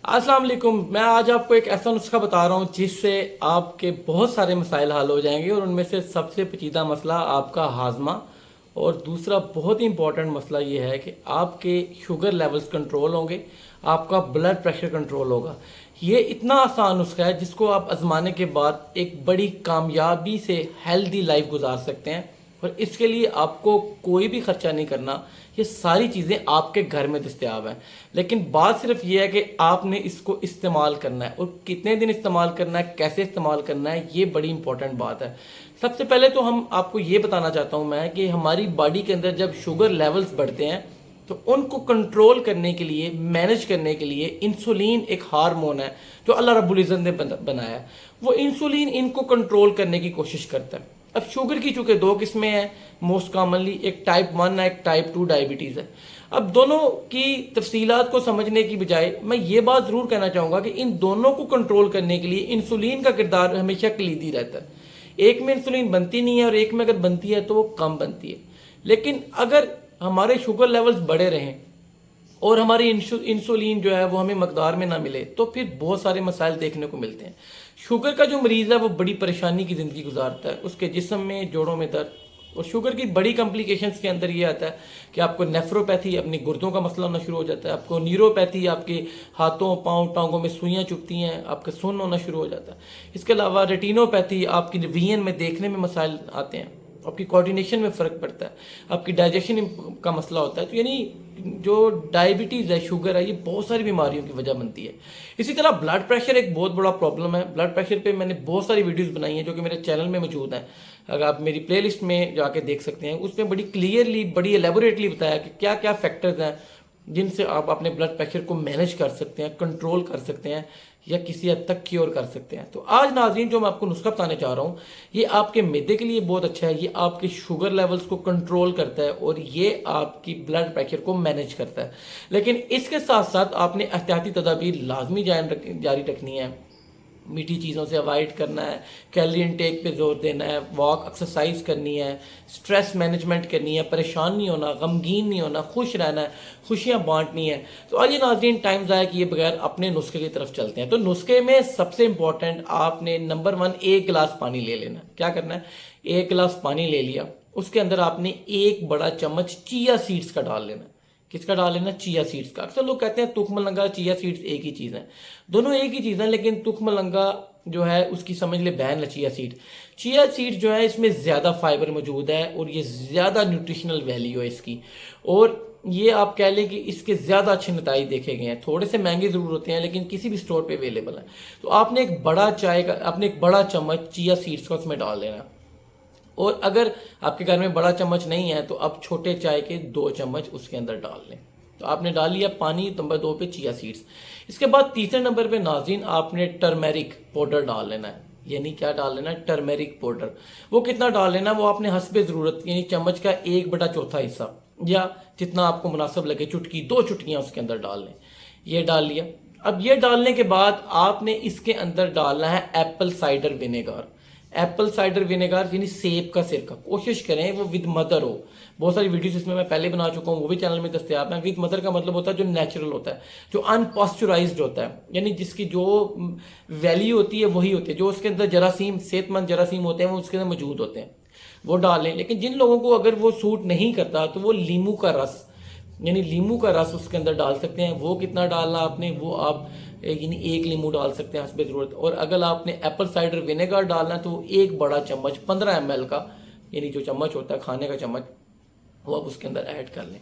अस्सलाम वालेकुम। मैं आज आपको एक ऐसा नुस्खा बता रहा हूँ जिससे आपके बहुत सारे मसाइल हल हो जाएंगे, और उनमें से सबसे पेचीदा मसला आपका हाजमा, और दूसरा बहुत ही इंपॉर्टेंट मसला ये है कि आपके शुगर लेवल्स कंट्रोल होंगे, आपका ब्लड प्रेशर कंट्रोल होगा। ये इतना आसान नुस्खा है जिसको आप आजमाने के बाद एक बड़ी कामयाबी से हेल्दी लाइफ गुजार सकते हैं, और इसके लिए आपको कोई भी खर्चा नहीं करना। ये सारी चीज़ें आपके घर में दस्तयाब हैं, लेकिन बात सिर्फ ये है कि आपने इसको इस्तेमाल करना है, और कितने दिन इस्तेमाल करना है, कैसे इस्तेमाल करना है, ये बड़ी इंपॉर्टेंट बात है। सबसे पहले तो हम आपको ये बताना चाहता हूँ मैं कि हमारी बॉडी के अंदर जब शुगर लेवल्स बढ़ते हैं तो उनको कंट्रोल करने के लिए, मैनेज करने के लिए इंसुलिन एक हार्मोन है जो अल्लाह रब्बुल इज़्ज़त ने बनाया है। वो इंसुलिन इनको कंट्रोल करने की कोशिश करता है। अब शुगर की चूंकि दो किस्में हैं मोस्ट कॉमनली, एक टाइप 1 है, एक टाइप 2 डायबिटीज़ है। अब दोनों की तफसीलात को समझने की बजाय मैं ये बात ज़रूर कहना चाहूँगा कि इन दोनों को कंट्रोल करने के लिए इंसुलिन का किरदार हमेशा कलीदी रहता है। एक में इंसुलिन बनती नहीं है और एक में अगर बनती है तो वो कम बनती है। लेकिन अगर हमारे शुगर लेवल्स बढ़े रहें और हमारी इंसुलिन जो है वो हमें मकदार में ना मिले तो फिर बहुत सारे मसाइल देखने को मिलते हैं। शुगर का जो मरीज़ है वो बड़ी परेशानी की ज़िंदगी गुजारता है, उसके जिस्म में जोड़ों में दर्द, और शुगर की बड़ी कॉम्प्लिकेशंस के अंदर ये आता है कि आपको नेफ्रोपैथी, अपनी गुर्दों का मसला होना शुरू हो जाता है, आपको न्यूरोपैथी, आपके हाथों पाँव टांगों में सुइयाँ चुभती हैं, आपका सुन्न होना शुरू हो जाता है। इसके अलावा रेटिनोपैथी, आपकी विजन में देखने में मसाइल आते हैं, आपकी कोऑर्डिनेशन में फ़र्क पड़ता है, आपकी डाइजेशन का मसला होता है। तो यानी जो डायबिटीज़ है, शुगर है, ये बहुत सारी बीमारियों की वजह बनती है। इसी तरह ब्लड प्रेशर एक बहुत बड़ा प्रॉब्लम है। ब्लड प्रेशर पे मैंने बहुत सारी वीडियोस बनाई हैं जो कि मेरे चैनल में मौजूद हैं, अगर आप मेरी प्लेलिस्ट में जाके देख सकते हैं। उसमें बड़ी क्लियरली, बड़ी एलेबोरेटली बताया कि क्या क्या फैक्टर्स हैं जिनसे आप अपने ब्लड प्रेशर को मैनेज कर सकते हैं, कंट्रोल कर सकते हैं, या किसी हद तक क्योर कर सकते हैं। तो आज नाज़रीन जो मैं आपको नुस्खा बताने चाह रहा हूँ, ये आपके मैदे के लिए बहुत अच्छा है। ये आपके शुगर लेवल्स को कंट्रोल करता है और ये आपकी ब्लड प्रेशर को मैनेज करता है। लेकिन इसके साथ साथ आपने एहतियाती तदाबीर लाजमी जारी रखनी है। मीठी चीज़ों से अवॉइड करना है, कैलोरी इनटेक पे जोर देना है, वॉक एक्सरसाइज करनी है, स्ट्रेस मैनेजमेंट करनी है, परेशान नहीं होना, गमगीन नहीं होना, खुश रहना है, खुशियाँ बांटनी है। तो आइए नाज़रीन, टाइम ज़ाया किए बगैर अपने नुस्खे की तरफ चलते हैं। तो नुस्खे में सबसे इंपॉर्टेंट आपने नंबर 1 1 गिलास पानी ले लेना। क्या करना है, 1 गिलास पानी ले लिया, उसके अंदर आपने 1 बड़ा चम्मच चिया सीड्स का डाल लेना। किसका डाल लेना, चिया सीड्स का। अक्सर लोग कहते हैं तुखमलंगा, चिया सीड्स एक ही चीज़ है। दोनों एक ही चीज़ है, लेकिन तुखमलंगा जो है उसकी समझ ले बहन है चिया सीड। चिया सीड जो है इसमें ज़्यादा फाइबर मौजूद है और ये ज़्यादा न्यूट्रिशनल वैल्यू है इसकी, और ये आप कह लें कि इसके ज़्यादा अच्छे नतीजे देखे गए हैं। थोड़े से महंगे ज़रूर होते हैं लेकिन किसी भी स्टोर पे अवेलेबल है। तो आपने एक बड़ा चम्मच चिया सीड्स का उसमें डाल देना, और अगर आपके घर में बड़ा चम्मच नहीं है तो आप छोटे चाय के 2 चम्मच उसके अंदर डाल लें। तो आपने डाल लिया पानी। नंबर 2 पे चिया सीड्स। इसके बाद तीसरे नंबर पे नाज़रीन आपने टर्मेरिक पाउडर डाल लेना है। यानी क्या डाल लेना है, टर्मेरिक पाउडर। वो कितना डाल लेना है, वो आपने हस्बे ज़रूरत, यानी चम्मच का 1/4 हिस्सा या जितना आपको मुनासिब लगे, चुटकी 2 चुटकियाँ उसके अंदर डाल लें। ये डाल लिया। अब ये डालने के बाद आपने इसके अंदर डालना है Apple cider vinegar. Apple cider vinegar यानी सेब का सिरका। कोशिश करें वो विद मदर हो। बहुत सारी वीडियोस इसमें मैं पहले बना चुका हूँ, वो भी चैनल में दस्तयाब है। विद मदर का मतलब होता है जो नेचुरल होता है, जो अनपॉस्चराइज्ड होता है, यानी जिसकी जो वैल्यू होती है वही होती है, जो उसके अंदर जरासीम, सेहतमंद जरासीम होते हैं वो उसके अंदर मौजूद होते हैं, वो डाल लें। लेकिन जिन लोगों को अगर वो सूट नहीं करता तो वो लीमू का रस, यानी लीमू का रस उसके अंदर डाल सकते हैं। वो कितना डालना आपने, वो आप यानी 1 लीमू डाल सकते हैं हस्बे ज़रूरत। और अगर आपने एप्पल साइडर विनेगर डालना है तो वो 1 बड़ा चम्मच 15 ml का, यानी जो चम्मच होता है खाने का चम्मच, वो आप उसके अंदर ऐड कर लें।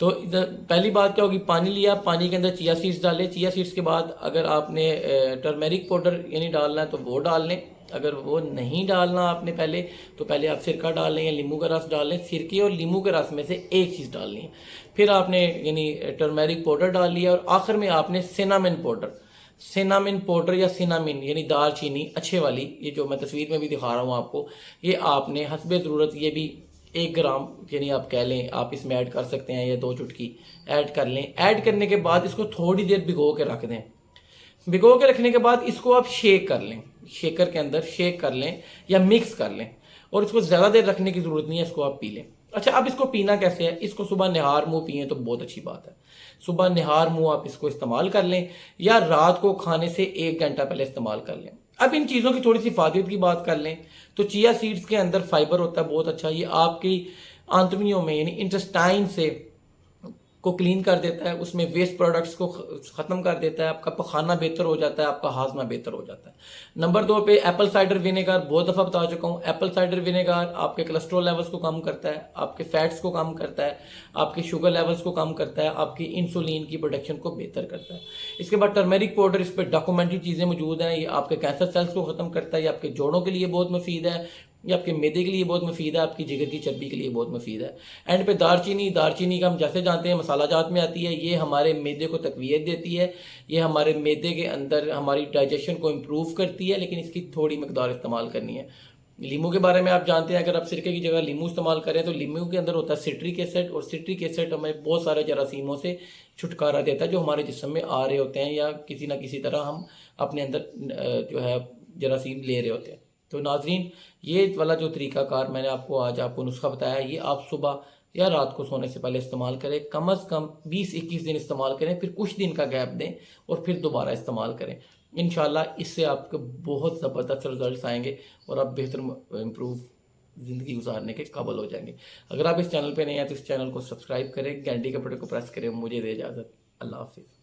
तो पहली बात क्या होगी, पानी लिया, पानी के अंदर चिया सीड्स डालें। चिया सीड्स के बाद अगर आपने टर्मेरिक पाउडर यानी डालना है तो वो डाल लें। अगर वो नहीं डालना आपने पहले, तो पहले आप सिरका डाल लें या लीमू का रस डाल लें। सिरके और लीमू के रस में से एक चीज़ डालनी है। फिर आपने यानी टर्मेरिक पाउडर डाल लिया, और आखिर में आपने सिनामिन पाउडर या सिनामिन यानी दाल चीनी अच्छे वाली, ये जो मैं तस्वीर में भी दिखा रहा हूँ आपको, ये आपने हस्बे ज़रूरत, ये भी 1 ग्राम यानी आप कह लें आप इसमें ऐड कर सकते हैं, या 2 चुटकी ऐड कर लें। ऐड करने के बाद इसको थोड़ी देर भिगो के रख दें। भिगो के रखने के बाद इसको आप शेक कर लें, शेकर के अंदर शेक कर लें या मिक्स कर लें, और इसको ज़्यादा देर रखने की ज़रूरत नहीं है, इसको आप पी लें। اچھا اب اس کو پینا کیسے ہے؟ اس کو صبح نہار منہ پئیں تو بہت اچھی بات ہے. صبح نہار منہ آپ اس کو استعمال کر لیں یا رات کو کھانے سے 1 گھنٹہ پہلے استعمال کر لیں. اب ان چیزوں کی تھوڑی سی فائدیت کی بات کر لیں تو چیا سیڈز کے اندر فائبر ہوتا ہے بہت اچھا. یہ آپ کی آنتڑیوں میں یعنی انٹسٹائن سے کو کلین کر دیتا ہے, اس میں ویسٹ پروڈکٹس کو ختم کر دیتا ہے, آپ کا پخانہ بہتر ہو جاتا ہے, آپ کا ہاضمہ بہتر ہو جاتا ہے. نمبر 2 پہ ایپل سائڈر وینیگر, بہت دفعہ بتا چکا ہوں, ایپل سائڈر وینیگر آپ کے کولیسٹرول لیولز کو کم کرتا ہے, آپ کے فیٹس کو کم کرتا ہے, آپ کے شوگر لیولز کو کم کرتا ہے, آپ کی انسولین کی پروڈکشن کو بہتر کرتا ہے. اس کے بعد ٹرمیرک پاؤڈر, اس پہ ڈاکومنٹری چیزیں موجود ہیں, یہ آپ کے کینسر سیلز کو ختم کرتا ہے, یہ آپ کے جوڑوں کے لیے بہت مفید ہے, یہ آپ کے میدے کے لیے بہت مفید ہے, آپ کی جگر کی چربی کے لیے بہت مفید ہے. اینڈ پہ دارچینی, دارچینی کا ہم جیسے جانتے ہیں مسالہ جات میں آتی ہے, یہ ہمارے میدے کو تقویت دیتی ہے, یہ ہمارے میدے کے اندر ہماری ڈائجیشن کو امپروو کرتی ہے, لیکن اس کی تھوڑی مقدار استعمال کرنی ہے. لیمو کے بارے میں آپ جانتے ہیں, اگر آپ سرکے کی جگہ لیمو استعمال کریں تو لیمو کے اندر ہوتا ہے سٹرک ایسڈ, اور سٹرک ایسڈ ہمیں بہت سارے جراثیموں سے چھٹکارا دیتا ہے جو ہمارے جسم میں آ رہے ہوتے ہیں یا کسی نہ کسی طرح ہم اپنے اندر جو ہے جراثیم لے رہے ہوتے ہیں. تو ناظرین, یہ والا جو طریقہ کار میں نے آپ کو آج آپ کو نسخہ بتایا, یہ آپ صبح یا رات کو سونے سے پہلے استعمال کریں, کم از کم 20-21 دن استعمال کریں, پھر کچھ دن کا گیپ دیں اور پھر دوبارہ استعمال کریں. انشاءاللہ اس سے آپ کو بہت زبردست رزلٹس آئیں گے اور آپ بہتر امپروو زندگی گزارنے کے قابل ہو جائیں گے. اگر آپ اس چینل پہ نہیں ہیں تو اس چینل کو سبسکرائب کریں, گھنٹی کے بٹن کو پریس کریں. مجھے دے اجازت, اللہ حافظ.